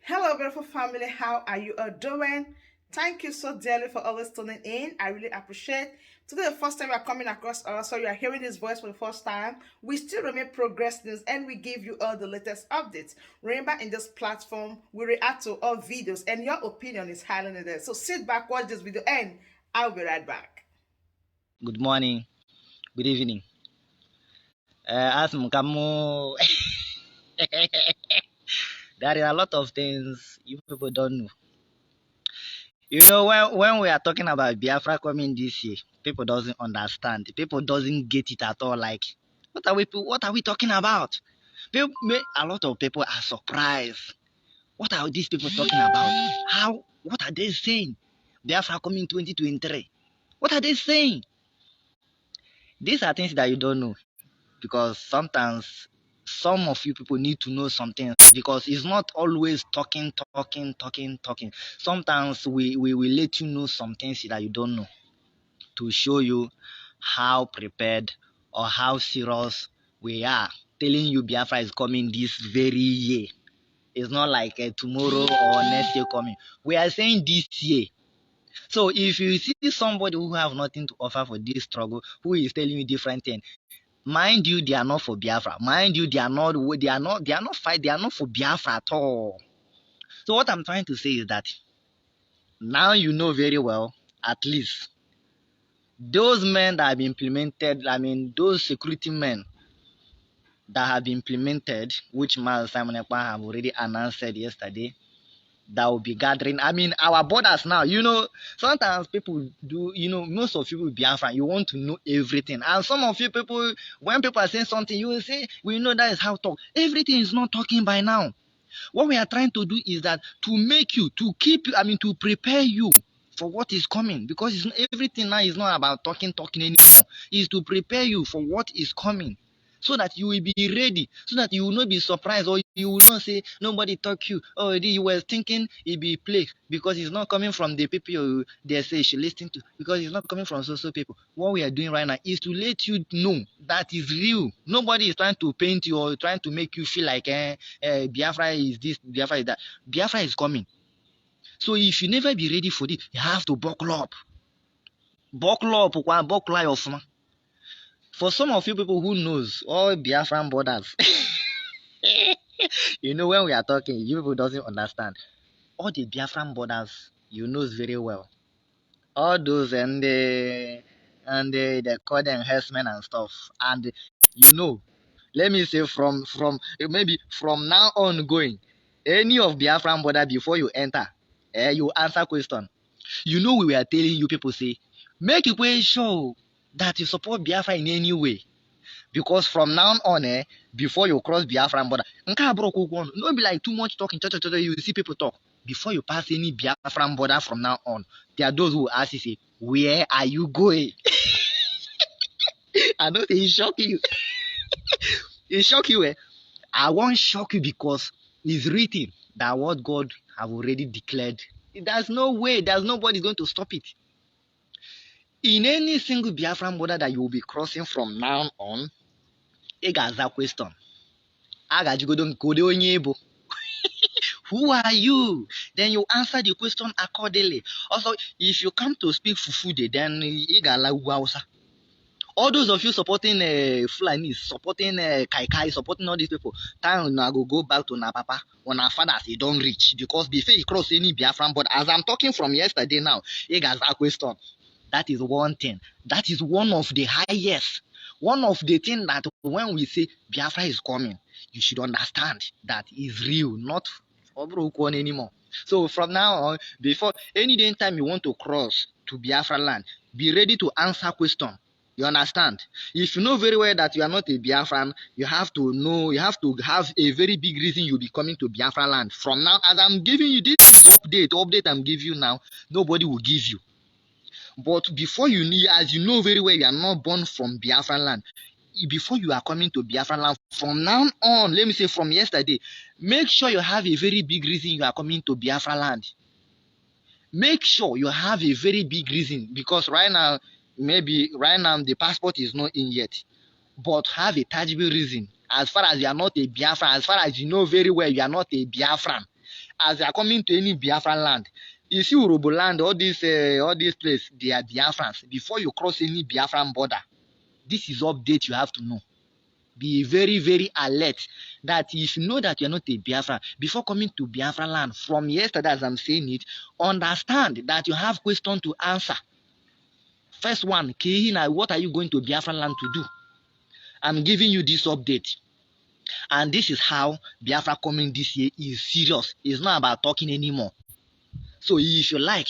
Hello, beautiful family. How are you all doing? Thank you so dearly for always tuning in. I really appreciate. Today, the first time you are coming across us, so you are hearing this voice for the first time. We still remain Progress News, and we give you all the latest updates. Remember, in this platform, we react to all videos, and your opinion is highly needed. So sit back, watch this video, and I'll be right back. Good morning, good evening. As kamu, there are a lot of things you people don't know. When we are talking about Biafra coming this year, people doesn't understand. People doesn't get it at all. Like, what are we talking about? A lot of people are surprised. What are these people talking about? What are they saying? Biafra coming 2023. What are they saying? These are things that you don't know. Because sometimes some of you people need to know something because it's not always talking. Sometimes we will let you know some things that you don't know to show you how prepared or how serious we are. Telling you Biafra is coming this very year. It's not like tomorrow or next year coming. We are saying this year. So if you see somebody who have nothing to offer for this struggle, who is telling you different things, mind you, they are not for Biafra. Mind you, they are not for Biafra at all. So what I'm trying to say is that now you know very well, at least, those men that have implemented, those security men that have implemented, which Mal Simon Ekpa have already announced yesterday, that will be gathering. Our borders now, sometimes people do, most of you will Biafra, you want to know everything. And some of you people, when people are saying something, you will say, we know that is how talk. Everything is not talking by now. What we are trying to do is that to make you, to keep you, to prepare you for what is coming. Because everything now is not about talking anymore. It's to prepare you for what is coming so that you will be ready, so that you will not be surprised or you will not say nobody talk you. Oh, you were thinking it be play because it's not coming from the people they say you should listen to because it's not coming from social people. What we are doing right now is to let you know that is real. Nobody is trying to paint you or trying to make you feel like Biafra is this, Biafra is that. Biafra is coming. So if you never be ready for it, you have to buckle up. Buckle up, buckle up. For some of you people who knows all Biafran borders, when we are talking, you people doesn't understand. All the Biafran borders, you knows very well. All those they call them herdsmen and stuff. And let me say from maybe from now on going, any of Biafran border before you enter, you answer question. We were telling you people say, make it sure that you support Biafra in any way. Because from now on, before you cross Biafran border, no be like too much talking. You see people talk. Before you pass any Biafran border from now on, there are those who ask you, say, where are you going? I know they shock you. It shock you. I won't shock you because it's written that what God have already declared. There's no way, there's nobody going to stop it. In any single Biafran border that you will be crossing from now on, ị ga-aza question. A ga-ajụgodo nke ụdị onye ịbụ. Who are you? Then you answer the question accordingly. Also, if you come to speak Fufude, then ị ga-ala ugwu Hausa. All those of you supporting Fulani, supporting Kai, supporting all these people, time una go back to una papa, una fathers, they don't reach. Because before you cross any Biafran, but as I'm talking from yesterday now, ị ga-aza question. That is one thing. That is one of the highest. One of the things that when we say Biafra is coming, you should understand that is real, not Obrokon anymore. So from now on, before any day time you want to cross to Biafra land, be ready to answer question. You understand? If you know very well that you are not a Biafran, you have to have a very big reason you'll be coming to Biafra land. From now, as I'm giving you this update I'm giving you now, nobody will give you. But before you need, as you know very well, you are not born from Biafran land. Before you are coming to Biafran land, from now on, let me say from yesterday, make sure you have a very big reason you are coming to Biafra land. Make sure you have a very big reason because right now the passport is not in yet. But have a tangible reason. As far as you are not a Biafran, as far as you know very well you are not a Biafran, as they are coming to any Biafran land. You see Urobo land, all these place, they are Biafrans. Before you cross any Biafran border, this is update you have to know. Be very, very alert that if you know that you're not a Biafran, before coming to Biafra land, from yesterday as I'm saying it, understand that you have questions to answer. First one, Kehina, what are you going to Biafra land to do? I'm giving you this update. And this is how Biafra coming this year is serious. It's not about talking anymore. So if you like,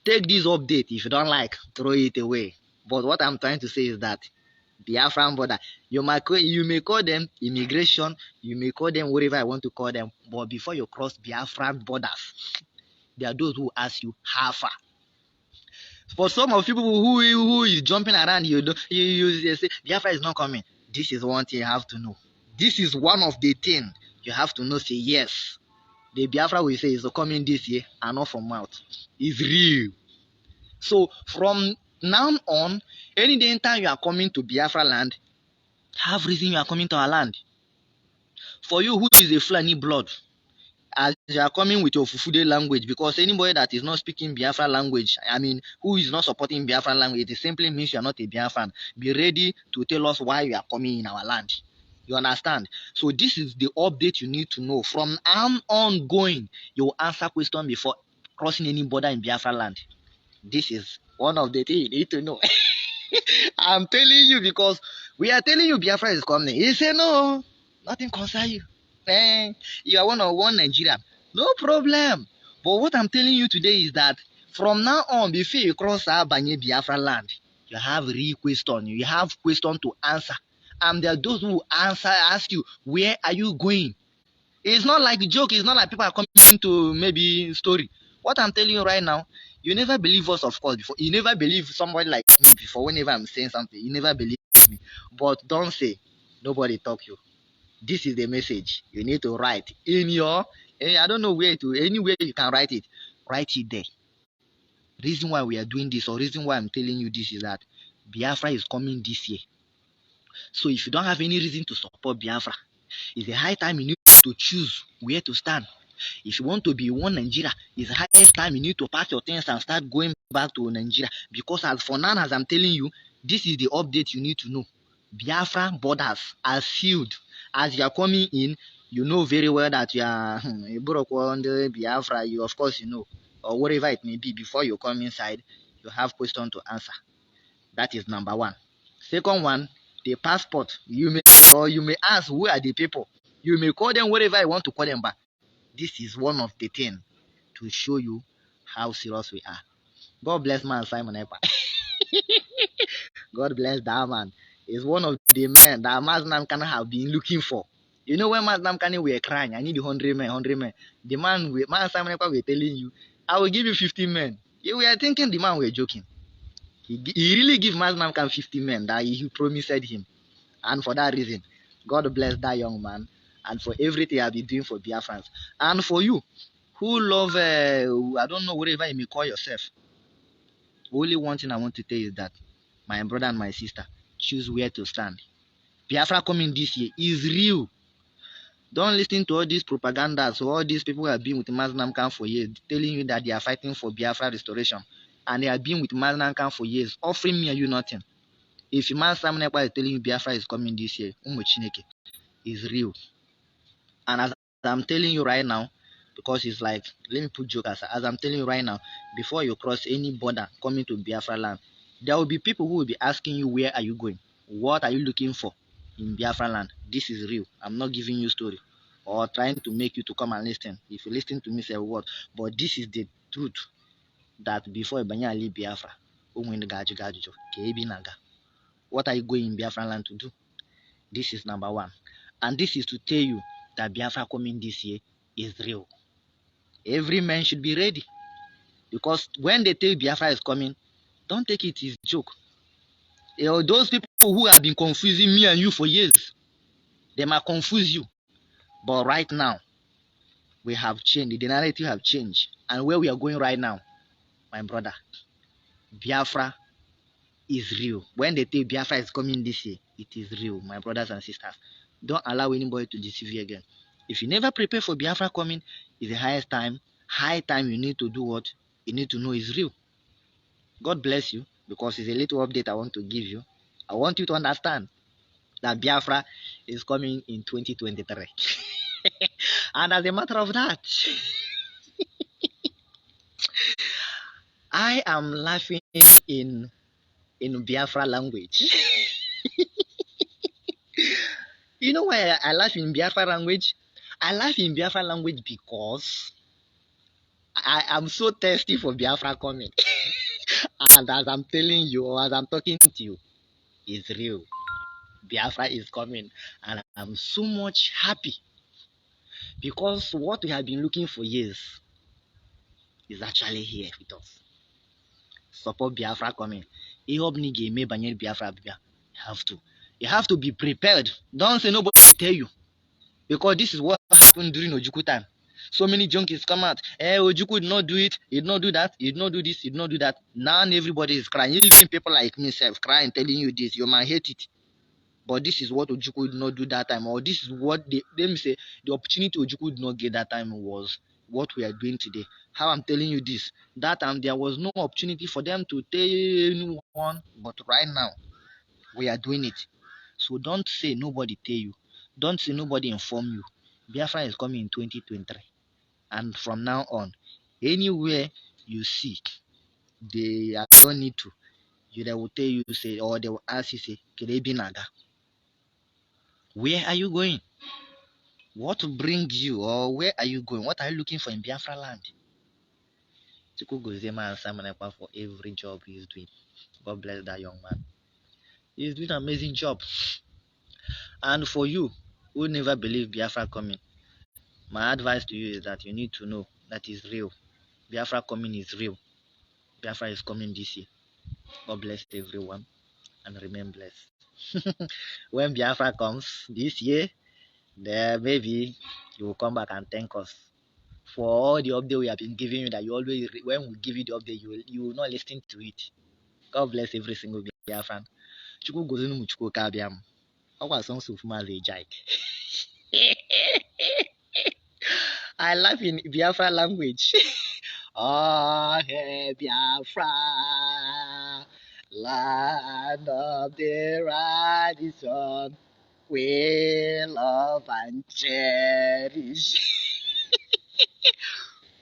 take this update. If you don't like, throw it away. But what I'm trying to say is that Biafran border, you may call them immigration, you may call them whatever I want to call them, but before you cross Biafran borders, there are those who ask you how far. For some of people who is jumping around, you say Biafra is not coming. This is one thing you have to know. This is one of the things you have to know. Say yes, the Biafra we say is coming this year and not from mouth. It's real. So from now on, any day time you are coming to Biafra land, have reason you are coming to our land. For you who is a Fulani blood, as you are coming with your Fufude language, because anybody that is not speaking Biafra language, I mean, who is not supporting Biafra language, it simply means you are not a Biafran. Be ready to tell us why you are coming in our land. You understand? So this is the update you need to know. From now on going, you will answer question before crossing any border in Biafra land. This is one of the things you need to know. I'm telling you because we are telling you Biafra is coming. He say no, nothing concerns you. You are one of one Nigerian. No problem. But what I'm telling you today is that from now on, before you cross Abanye Biafra land, you have real question. You have question to answer. And there are those who ask you, where are you going? It's not like a joke. It's not like people are coming to maybe story. What I'm telling you right now, you never believe us, of course, before. You never believe somebody like me before. Whenever I'm saying something, you never believe me. But don't say, nobody talk you. This is the message you need to write in your, I don't know where to, anywhere you can write it. Write it there. Reason why we are doing this, or reason why I'm telling you this, is that Biafra is coming this year. So if you don't have any reason to support Biafra, it's a high time you need to choose where to stand. If you want to be one Nigeria, it's the highest time you need to pack your things and start going back to Nigeria. Because as for now, as I'm telling you, this is the update you need to know. Biafra borders are sealed. As you are coming in, you know very well that you are a Burokwa Biafra, you of course you know, or whatever it may be. Before you come inside, you have questions to answer. That is number one. Second one, the passport. You may ask, who are the people? You may call them whatever I want to call them back. This is one of the things to show you how serious we are. God bless man Simon Ekpa. God bless that man. He's one of the men that Maznam can have been looking for. You know when Maznam can were crying, I need 100 men, 100 men. The man Simon Ekpa were telling you, I will give you 50 men. You were thinking the man were joking. He really give Maznam can 50 men that he promised him. And for that reason, God bless that young man and for everything I've been doing for Biafrans. And for you, who love, I don't know, whatever you may call yourself. Only one thing I want to tell you is that, my brother and my sister, choose where to stand. Biafra coming this year is real. Don't listen to all these propagandas. So all these people who have been with Maznam Khan for years, telling you that they are fighting for Biafra restoration. And they have been with Maznam Khan for years, offering me and you nothing. If man Simon Ekpa is telling you Biafra is coming this year, Chineke is real. And as I'm telling you right now, because it's like, let me put joke as I'm telling you right now, before you cross any border coming to Biafra land, there will be people who will be asking you, where are you going? What are you looking for in Biafra land? This is real. I'm not giving you story or trying to make you to come and listen. If you listen to me, say what? But this is the truth, that before Ibanya leave Biafra, what are you going in Biafra land to do? This is number one. And this is to tell you that Biafra coming this year is real. Every man should be ready. Because when they tell you Biafra is coming, don't take it as a joke. Those people who have been confusing me and you for years, they might confuse you. But right now, we have changed. The narrative have changed. And where we are going right now, my brother, Biafra is real. When they tell Biafra is coming this year, it is real, my brothers and sisters. Don't allow anybody to deceive you again. If you never prepare for Biafra coming, it's the highest time, high time you need to do what? You need to know is real. God bless you because it's a little update I want to give you. I want you to understand that Biafra is coming in 2023. And as a matter of that, I am laughing in in Biafra language. You know why I laugh in Biafra language? I laugh in Biafra language because I am so thirsty for Biafra coming. And as I'm telling you, or as I'm talking to you, it's real. Biafra is coming. And I'm so much happy because what we have been looking for years is actually here with us. Support Biafra coming. Ihe ọbụla ị ga-eme banyere Biafra bịa. You have to be prepared. Don't say nobody tell you. Because this is what happened during Ojukwu time. So many junkies come out. Ojukwu did not do it. He did not do that. He did not do this. He did not do that. Now everybody is crying. Even people like myself crying, telling you this. You might hate it. But this is what Ojukwu did not do that time. Or this is what they say the opportunity Ojukwu did not get that time was what we are doing today. How I'm telling you this. That time there was no opportunity for them to tell anyone. But right now, we are doing it. So don't say nobody tell you. Don't say nobody inform you. Biafra is coming in 2023. And from now on, anywhere you see, they don't need to. They will tell you, say, or they will ask you, say, Kerebi Naga. Where are you going? What will bring you, or where are you going? What are you looking for in Biafra land? Chuku Gozema and Simon Ekpa for every job he's doing. God bless that young man. He's doing an amazing job. And for you who never believe Biafra coming, my advice to you is that you need to know that is real. Biafra coming is real. Biafra is coming this year. God bless everyone and remain blessed. When Biafra comes this year, then maybe you will come back and thank us for all the update we have been giving you. That you always, when we give you the update, you will not listen to it. God bless every single Biafran. Chukwu gozinu mu chukwu kabiam. Ọkwa sonso fuma ze jike. I laugh in Biafra language. Oh, hey, Biafra, land of the rising sun, we love and cherish.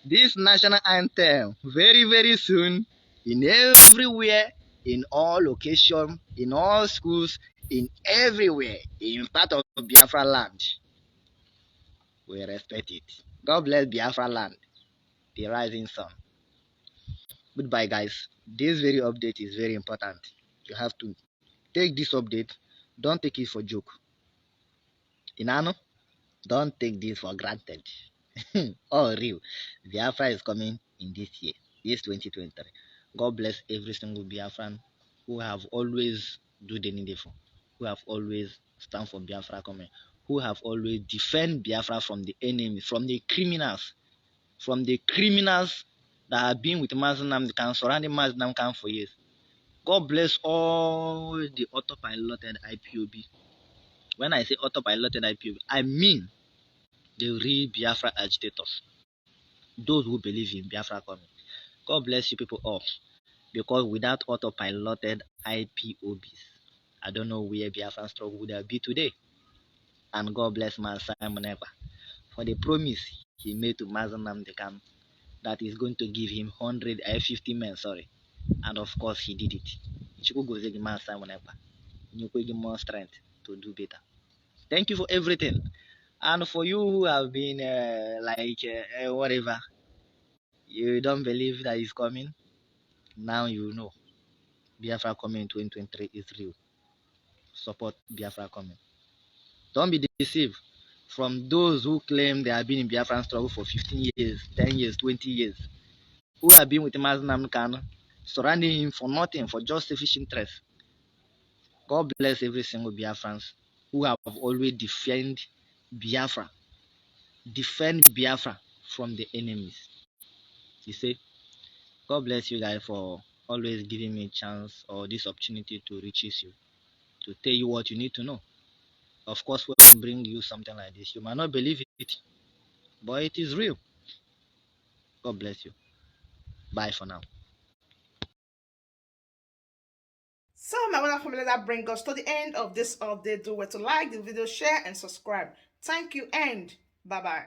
This national anthem, very, very soon, in everywhere, in all locations, in all schools, in everywhere, in part of Biafra land. We respect it. God bless Biafra land, the rising sun. Goodbye, guys. This very update is very important. You have to take this update. Don't take it for joke. Inano, don't take this for granted. Oh, real. Biafra is coming in this year, this 2023. God bless every single Biafran who have always do the needful, who have always stand for Biafra coming, who have always defend Biafra from the enemy, from the criminals that have been with Mazen Namdekan, surrounding Mazen Namdekan for years. God bless all the autopiloted IPOB. When I say autopiloted IPOB, I mean the real Biafra agitators, those who believe in Biafra coming. God bless you people all. Because without autopiloted IPOBs, I don't know where Biafra struggle would have been today. And God bless my Simon Ekpa for the promise he made to Mazen Namdekan that is going to give him 150 men, sorry. And of course, he did it. Chukwu gozie gị man Simon Ekpa. Nyekwe gị more strength to do better. Thank you for everything. And for you who have been whatever, you don't believe that he's coming, now you know. Biafra coming in 2023 is real. Support Biafra coming. Don't be deceived from those who claim they have been in Biafran struggle for 15 years, 10 years, 20 years, who have been with Mazen Namdekan, surrounding him for nothing, for just selfish interest. God bless every single Biafrans who have always defend Biafra from the enemies. You see, God bless you guys for always giving me a chance or this opportunity to reach you, to tell you what you need to know. Of course, when I bring you something like this, you might not believe it, but it is real. God bless you. Bye for now. So my wonderful family, that brings us to the end of this update. Do well to like the video, share, and subscribe. Thank you, and bye bye.